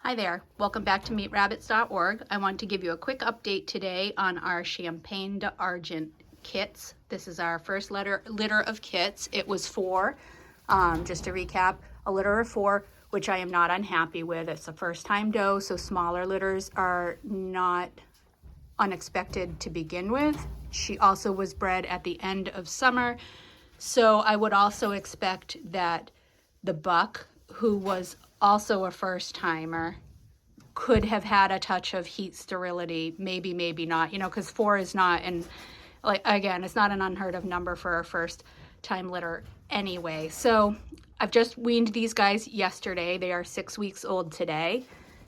Hi there, welcome back to meetrabbits.org. I want to give you a quick update today on our Champagne d'Argent kits. This is our first litter of kits. It was 4, just to recap, a litter of 4, which I am not unhappy with. It's a first time doe, so smaller litters are not unexpected to begin with. She also was bred at the end of summer, so I would also expect that the buck, who was also a first timer, could have had a touch of heat sterility, maybe not, because 4 is not, and like again, it's not an unheard of number for a first time litter anyway. So I've just weaned these guys yesterday. They are 6 weeks old today,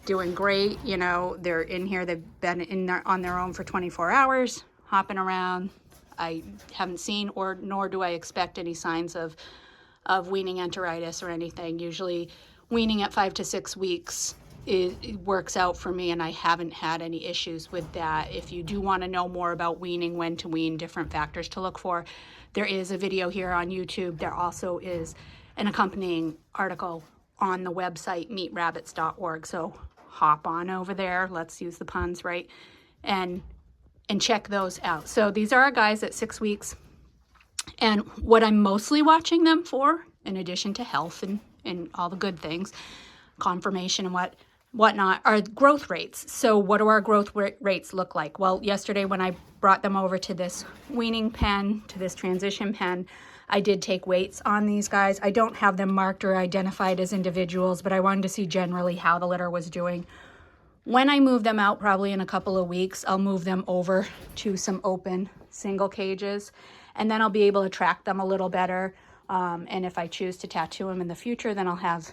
doing great. They're in here, they've been in there on their own for 24 hours, hopping around. I haven't seen nor do I expect any signs of weaning enteritis or anything. Usually weaning at 5 to 6 weeks it works out for me, and I haven't had any issues with that. If you do want to know more about weaning, when to wean, different factors to look for, there is a video here on YouTube. There also is an accompanying article on the website meetrabbits.org, so hop on over there, let's use the puns, right, and check those out. So these are our guys at 6 weeks, and what I'm mostly watching them for, in addition to health and all the good things, conformation and whatnot, are growth rates. So what do our growth rates look like? Well, yesterday when I brought them over to this weaning pen, to this transition pen, I did take weights on these guys. I don't have them marked or identified as individuals, but I wanted to see generally how the litter was doing. When I move them out, probably in a couple of weeks, I'll move them over to some open single cages, and then I'll be able to track them a little better. And if I choose to tattoo them in the future, then I'll have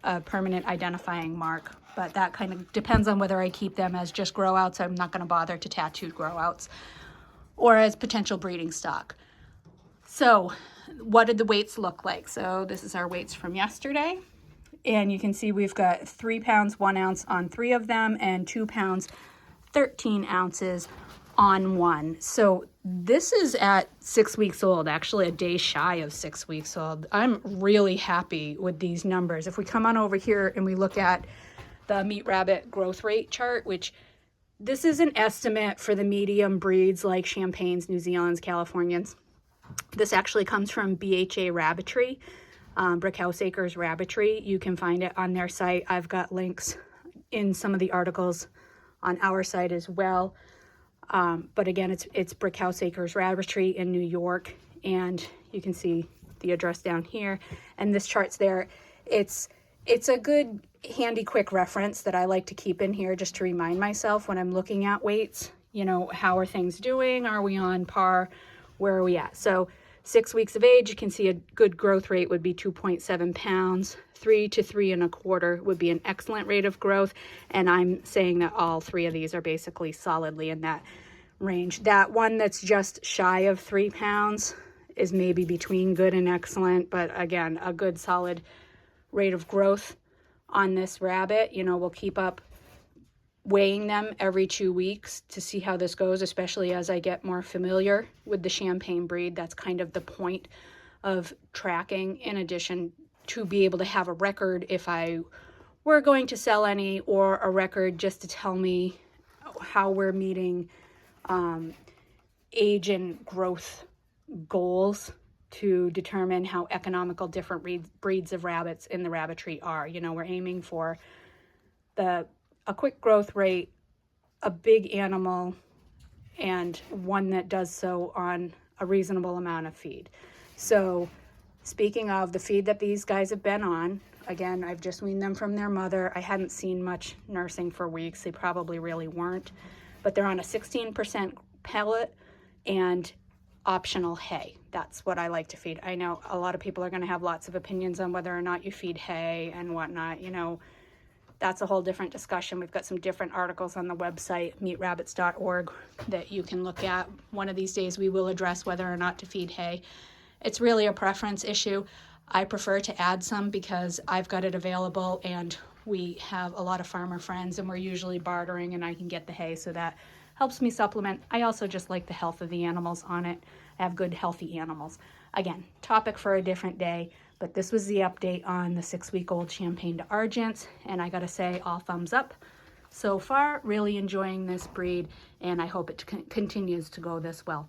a permanent identifying mark. But that kind of depends on whether I keep them as just grow outs. I'm not going to bother to tattoo grow outs, or as potential breeding stock. So what did the weights look like? So this is our weights from yesterday. And you can see we've got 3 pounds, 1 ounce on 3 of them, and 2 pounds, 13 ounces on 1. So this is at 6 weeks old, actually a day shy of 6 weeks old. I'm really happy with these numbers. If we come on over here and we look at the meat rabbit growth rate chart, which this is an estimate for the medium breeds like Champagnes, New Zealand's, Californians. This actually comes from BHA Rabbitry, Brickhouse Acres Rabbitry. You can find it on their site. I've got links in some of the articles on our site as well. But again, it's Brickhouse Acres Rabbitry in New York, and you can see the address down here, and this chart's there. It's a good, handy, quick reference that I like to keep in here just to remind myself when I'm looking at weights, how are things doing? Are we on par? Where are we at? So 6 weeks of age, you can see a good growth rate would be 2.7 pounds. 3 to 3 1/4 would be an excellent rate of growth. And I'm saying that all 3 of these are basically solidly in that range. That one that's just shy of 3 pounds is maybe between good and excellent, but again, a good solid rate of growth on this rabbit. We'll keep up weighing them every 2 weeks to see how this goes, especially as I get more familiar with the Champagne breed. That's kind of the point of tracking, in addition to be able to have a record if I were going to sell any, or a record just to tell me how we're meeting age and growth goals, to determine how economical different breeds of rabbits in the rabbitry are. We're aiming for a quick growth rate, a big animal, and one that does so on a reasonable amount of feed. So speaking of the feed that these guys have been on, again, I've just weaned them from their mother. I hadn't seen much nursing for weeks. They probably really weren't, but they're on a 16% pellet and optional hay. That's what I like to feed. I know a lot of people are going to have lots of opinions on whether or not you feed hay and whatnot. That's a whole different discussion. We've got some different articles on the website, meetrabbits.org, that you can look at. One of these days we will address whether or not to feed hay. It's really a preference issue. I prefer to add some because I've got it available, and we have a lot of farmer friends, and we're usually bartering, and I can get the hay, so that helps me supplement. I also just like the health of the animals on it. I have good, healthy animals. again, topic for a different day, but this was the update on the 6-week-old Champagne d'Argents, and I gotta say, all thumbs up so far. Really enjoying this breed, and I hope it continues to go this well.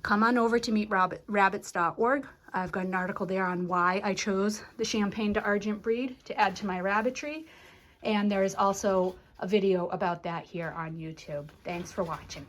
Come on over to meetrabbits.org. I've got an article there on why I chose the Champagne d'Argent breed to add to my rabbitry, and there is also a video about that here on YouTube. Thanks for watching.